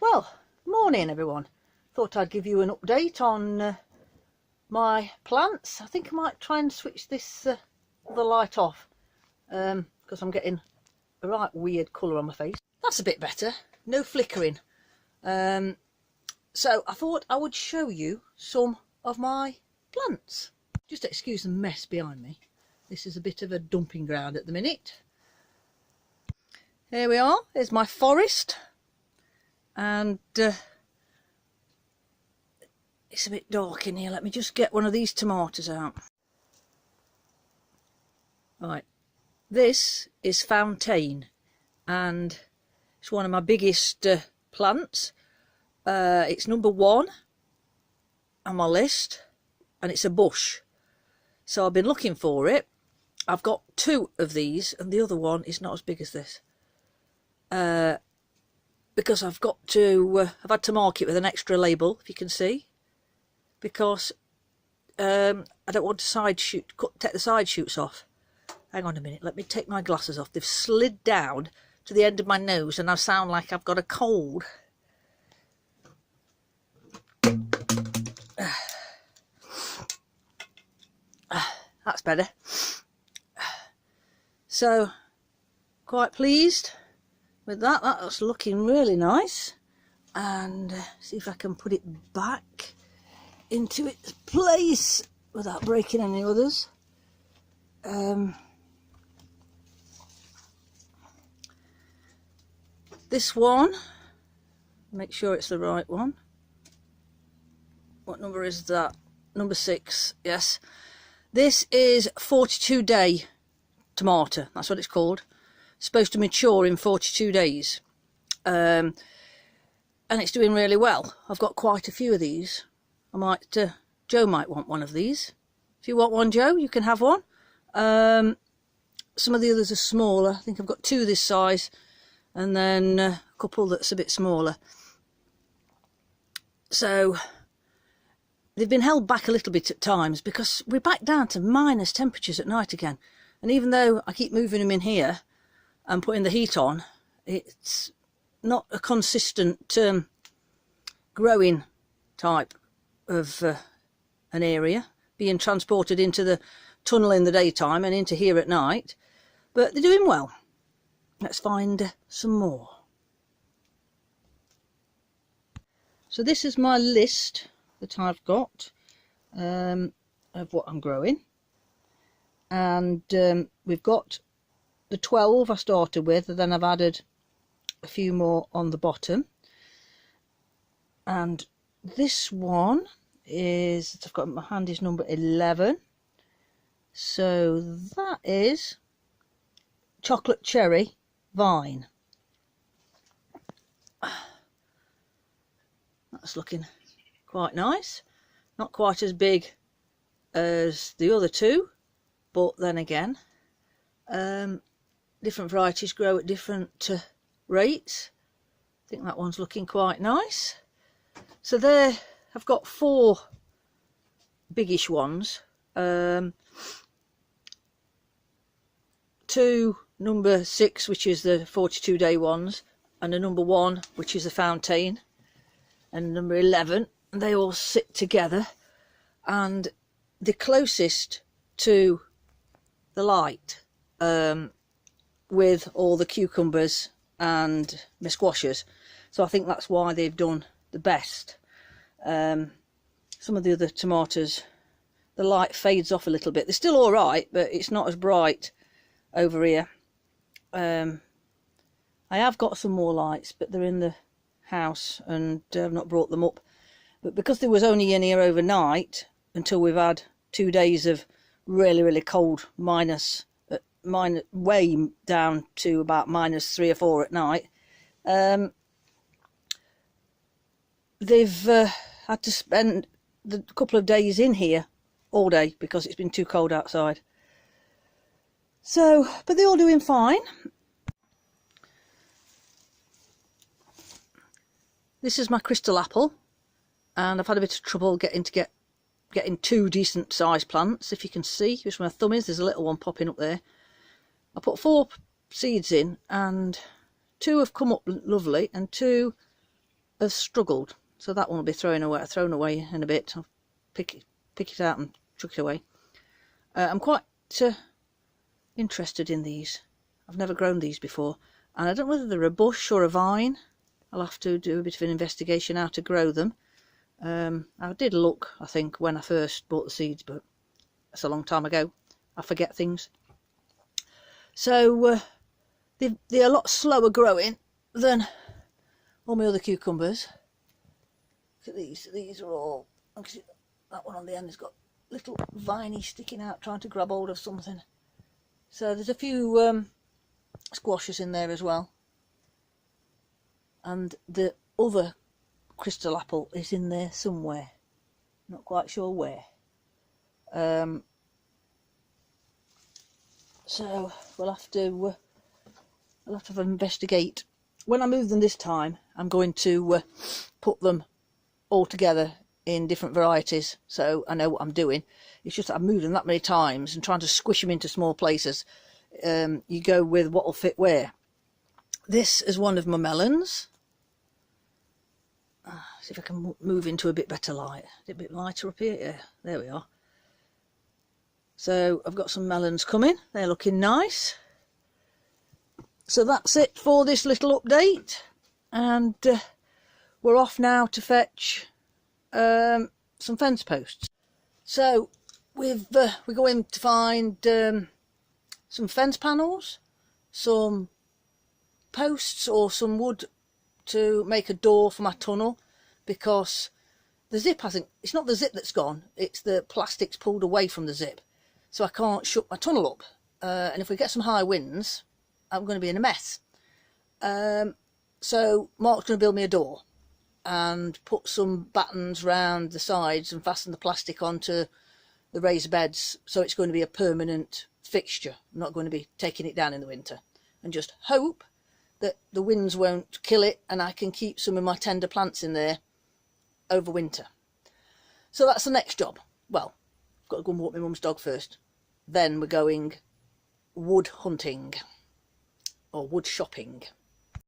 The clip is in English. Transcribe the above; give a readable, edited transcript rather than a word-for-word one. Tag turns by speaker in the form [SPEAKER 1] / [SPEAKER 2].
[SPEAKER 1] Well, morning everyone. Thought I'd give you an update on my plants. I think I might try and switch this the light off because I'm getting a right weird colour on my face. That's a bit better, no flickering. So I thought I would show you some of my plants. Just excuse the mess behind me. This is a bit of a dumping ground at the minute. Here we are, there's my forest. And it's a bit dark in here. Let me just get one of these tomatoes out. Right, this is Fountain, and it's one of my biggest plants. It's number 1 on my list, and it's a bush. So I've been looking for it. I've got 2 of these, and the other one is not as big as this. Because I've got to, I've had to mark it with an extra label, if you can see, because I don't want to take the side shoots off. Hang on a minute, let me take my glasses off. They've slid down to the end of my nose and I sound like I've got a cold. That's better. So, quite pleased with that. That's looking really nice. And see if I can put it back into its place without breaking any others. This one, make sure it's the right one. What number is that? Number 6, yes. This is 42-day tomato, that's what it's called. It's supposed to mature in 42 days. And it's doing really well. I've got quite a few of these. I might, Joe might want one of these. If you want one, Joe, you can have one. Some of the others are smaller. I think I've got 2 this size, and then a couple that's a bit smaller. So they've been held back a little bit at times because we're back down to minus temperatures at night again. And even though I keep moving them in here and putting the heat on, it's not a consistent growing type of an area, being transported into the tunnel in the daytime and into here at night. But they're doing well. Let's find some more. So this is my list that I've got of what I'm growing. And we've got the 12 I started with, and then I've added a few more on the bottom. And this one is, I've got in my hand, is number 11. So that is chocolate cherry vine. That's looking quite nice. Not quite as big as the other 2, but then again, different varieties grow at different rates. I think that one's looking quite nice. So there I've got 4 biggish ones. 2 number 6, which is the 42-day ones, and a number 1, which is a Fountain, and number 11, and they all sit together. And the closest to the light, with all the cucumbers and my squashes, so I think that's why they've done the best. Some of the other tomatoes, the light fades off a little bit. They're still all right, but it's not as bright over here. I have got some more lights, but they're in the house and I've not brought them up. But because they was only in here overnight, until we've had 2 days of really cold, minus way down to about -3 or 4 at night, they've had to spend the couple of days in here all day because it's been too cold outside. So, but they're all doing fine. This is my crystal apple, and I've had a bit of trouble getting 2 decent sized plants. If you can see, just where my thumb is, there's a little one popping up there. I put 4 seeds in, and 2 have come up lovely, and 2 has struggled, so that one will be thrown away in a bit. I'll pick it out and chuck it away. I'm quite interested in these. I've never grown these before, and I don't know whether they're a bush or a vine. I'll have to do a bit of an investigation how to grow them. I did look, I think, when I first bought the seeds, but that's a long time ago. I forget things. So they're a lot slower growing than all my other cucumbers. Look at these. These are all... That one on the end has got little viney sticking out, trying to grab hold of something. So there's a few squashes in there as well. And the other crystal apple is in there somewhere. Not quite sure where. So I'll have to investigate. When I move them this time, I'm going to put them all together in different varieties, so I know what I'm doing. It's just that I've moved them that many times and trying to squish them into small places. You go with what will fit where. This is one of my melons. See if I can move into a bit better light. Is it a bit lighter up here? Yeah, there we are. So I've got some melons coming. They're looking nice. So that's it for this little update, and we're off now to fetch some fence posts. So we're going to find some fence panels, some posts or some wood to make a door for my tunnel, because the zip hasn't, it's not the zip that's gone, it's the plastic's pulled away from the zip, so I can't shut my tunnel up, and if we get some high winds I'm going to be in a mess. So Mark's going to build me a door and put some battens round the sides and fasten the plastic onto the raised beds, so it's going to be a permanent fixture. I'm not going to be taking it down in the winter, and just hope that the winds won't kill it and I can keep some of my tender plants in there over winter. So that's the next job. Well, I've got to go and walk my mum's dog first. Then we're going wood hunting or wood shopping.